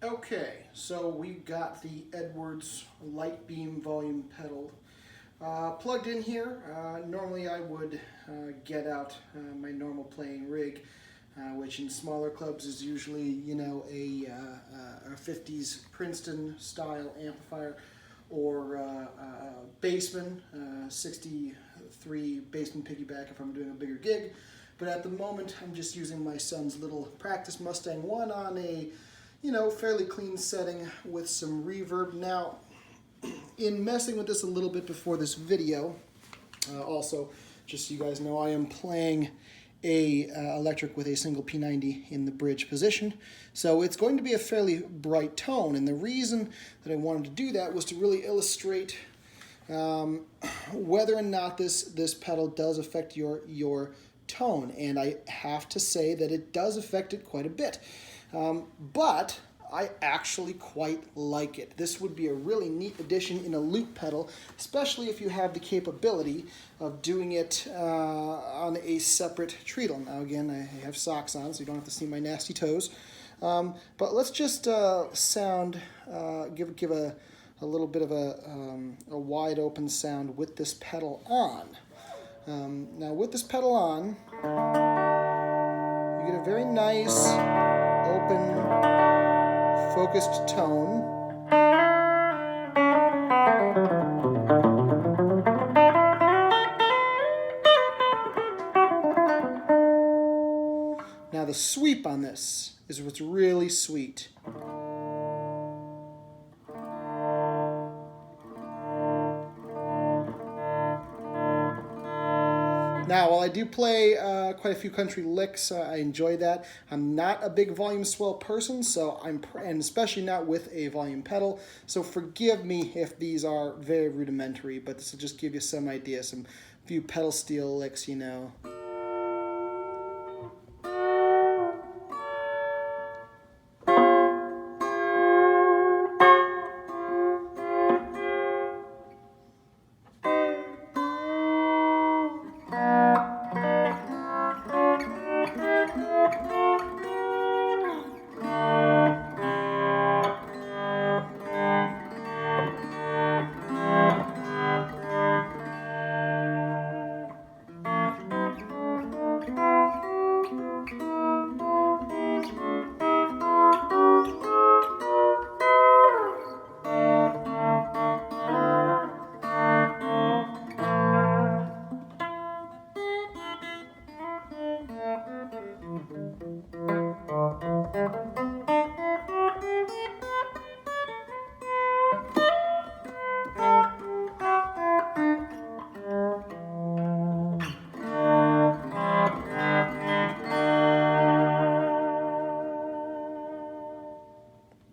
Okay, so we've got the Edwards Lightbeam volume pedal plugged in here. Normally I would get out my normal playing rig, which in smaller clubs is usually, you know, a 50s Princeton style amplifier, or Bassman, 63 Bassman piggyback if I'm doing a bigger gig. But at the moment I'm just using my son's little practice Mustang 1 on a, you know, fairly clean setting with some reverb. Now, in messing with this a little bit before this video, also, just so you guys know, I am playing a electric with a single P90 in the bridge position. So it's going to be a fairly bright tone, and the reason that I wanted to do that was to really illustrate whether or not this pedal does affect your tone, and I have to say that it does affect it quite a bit. But I actually quite like it. This would be a really neat addition in a loop pedal, especially if you have the capability of doing it on a separate treadle. Now again, I have socks on, so you don't have to see my nasty toes. But let's just give a little bit of a wide open sound with this pedal on. Now with this pedal on, you get a very nice, open, focused tone. Now the sweep on this is what's really sweet. Now, while I do play quite a few country licks, I enjoy that. I'm not a big volume swell person, so and especially not with a volume pedal. So forgive me if these are very rudimentary, but this will just give you some idea, some few pedal steel licks, you know.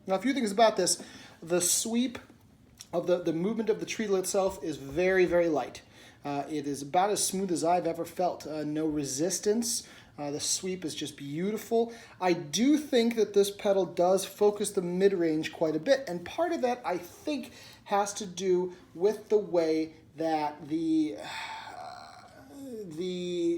Now, a few things about this. The sweep of the movement of the treadle itself is very, very light. It is about as smooth as I've ever felt. No resistance. The sweep is just beautiful. I do think that this pedal does focus the mid-range quite a bit, and part of that, I think, has to do with the way that the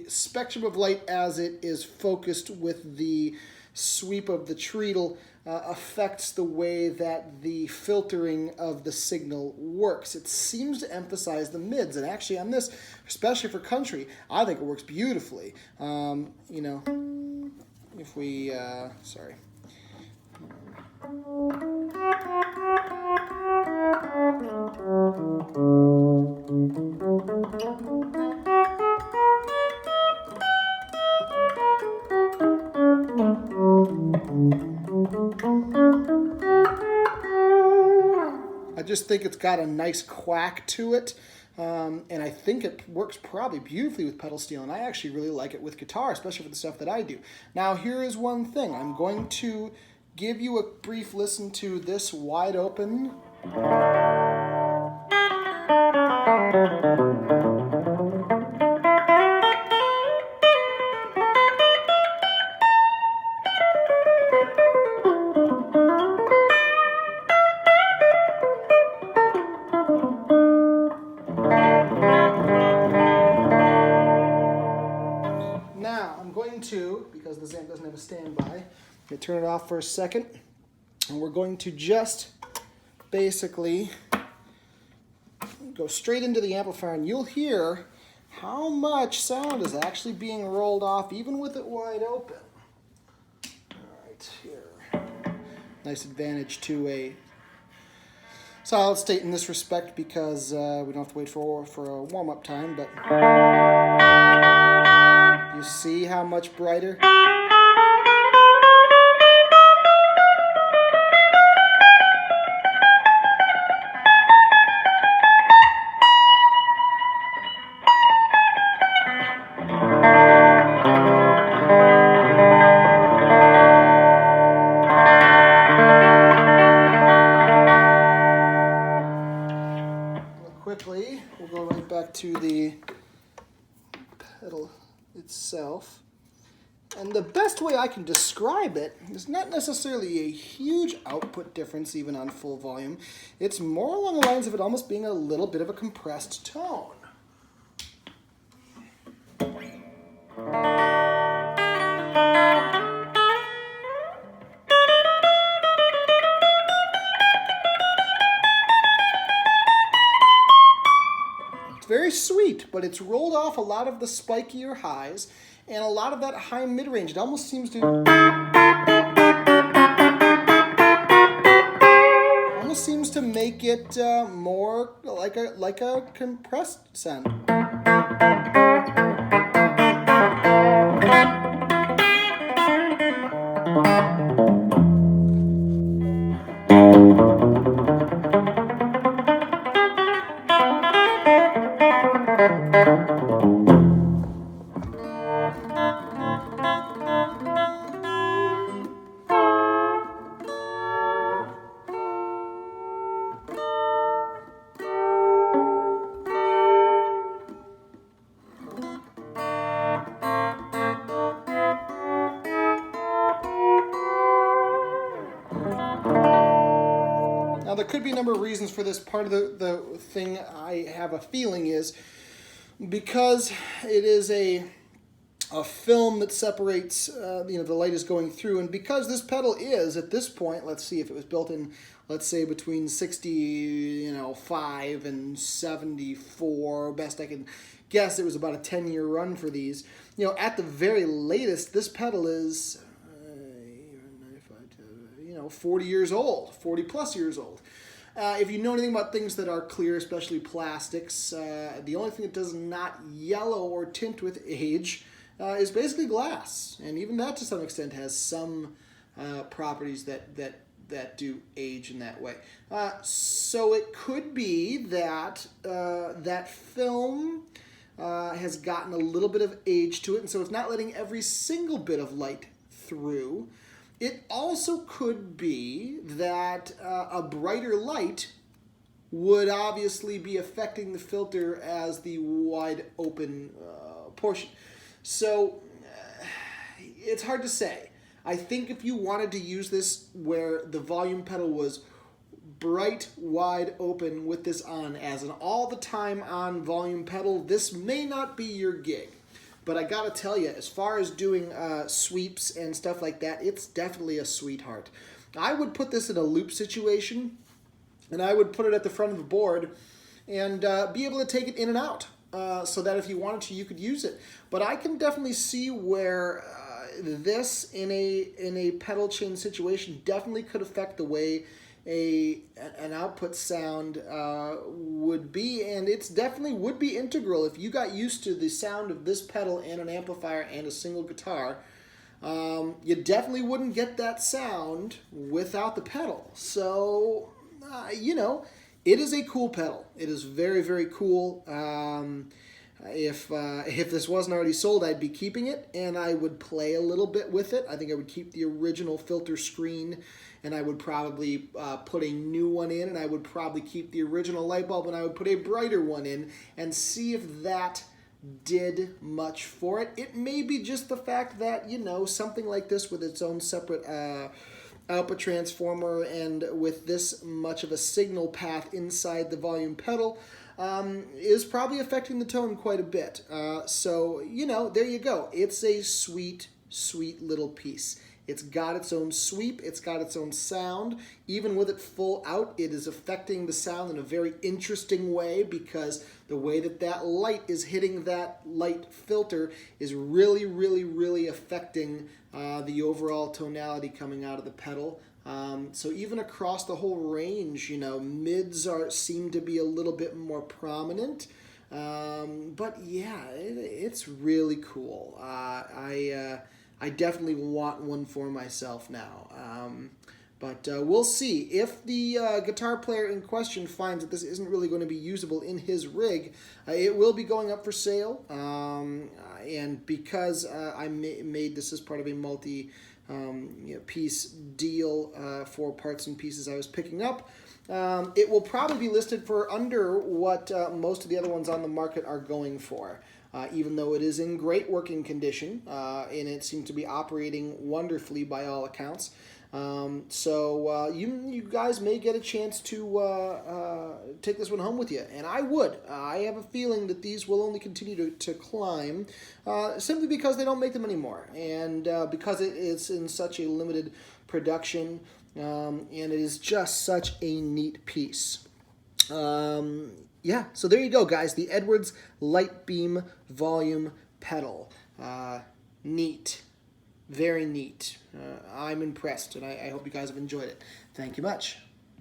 spectrum of light as it is focused with the sweep of the treadle affects the way that the filtering of the signal works. It seems to emphasize the mids, and actually on this, especially for country, I think it works beautifully. You know, if we, sorry. I just think it's got a nice quack to it, and I think it works probably beautifully with pedal steel, and I actually really like it with guitar, especially for the stuff that I do. Now, here is one thing. I'm going to give you a brief listen to this wide open. Now, I'm going to, because this amp doesn't have a standby, I'm going to turn it off for a second. And we're going to just basically go straight into the amplifier, and you'll hear how much sound is actually being rolled off even with it wide open. All right, here. Nice advantage to a solid state in this respect because we don't have to wait for a warm-up time, but you see how much brighter? Quickly, we'll go right back to the pedal itself. And the best way I can describe it is not necessarily a huge output difference even on full volume. It's more along the lines of it almost being a little bit of a compressed tone. Very sweet, but it's rolled off a lot of the spikier highs and a lot of that high mid-range. It almost seems to make it more like a compressed sound. Now, there could be a number of reasons for this. Part of the thing I have a feeling is because it is a film that separates, the light is going through, and because this pedal is, at this point, let's see, if it was built in, let's say, between 65 and 74, best I can guess, it was about a 10-year run for these. At the very latest, this pedal is 40 years old, 40 plus years old. If you know anything about things that are clear, especially plastics, the only thing that does not yellow or tint with age is basically glass. And even that, to some extent, has some properties that do age in that way. So it could be that that film has gotten a little bit of age to it, and so it's not letting every single bit of light through. It also could be that a brighter light would obviously be affecting the filter as the wide open portion. So it's hard to say. I think if you wanted to use this where the volume pedal was bright, wide open with this on as an all the time on volume pedal, this may not be your gig. But I gotta tell you, as far as doing sweeps and stuff like that, it's definitely a sweetheart. I would put this in a loop situation, and I would put it at the front of the board and be able to take it in and out so that if you wanted to, you could use it. But I can definitely see where this in a pedal chain situation definitely could affect the way an output sound would be, and it's definitely would be integral if you got used to the sound of this pedal and an amplifier and a single guitar. You definitely wouldn't get that sound without the pedal. So it is a cool pedal. It is very, very cool. If this wasn't already sold, I'd be keeping it, and I would play a little bit with it. I think I would keep the original filter screen, and I would probably put a new one in, and I would probably keep the original light bulb, and I would put a brighter one in, and see if that did much for it. It may be just the fact that, something like this with its own separate output transformer and with this much of a signal path inside the volume pedal, is probably affecting the tone quite a bit. So, there you go. It's a sweet, sweet little piece. It's got its own sweep, it's got its own sound. Even with it full out, it is affecting the sound in a very interesting way, because the way that that light is hitting that light filter is really, really, really affecting the overall tonality coming out of the pedal. So even across the whole range, you know, mids seem to be a little bit more prominent. But yeah, it's really cool. I definitely want one for myself now. But we'll see. If the guitar player in question finds that this isn't really going to be usable in his rig, it will be going up for sale. And because I made this as part of a multi-piece deal for parts and pieces I was picking up, it will probably be listed for under what most of the other ones on the market are going for. Even though it is in great working condition, and it seems to be operating wonderfully by all accounts. So you guys may get a chance to take this one home with you, and I would. I have a feeling that these will only continue to climb, simply because they don't make them anymore, and because it's in such a limited production, and it is just such a neat piece. Yeah, so there you go, guys. The Edwards Lightbeam Volume Pedal. Neat. Very neat. I'm impressed, and I hope you guys have enjoyed it. Thank you much.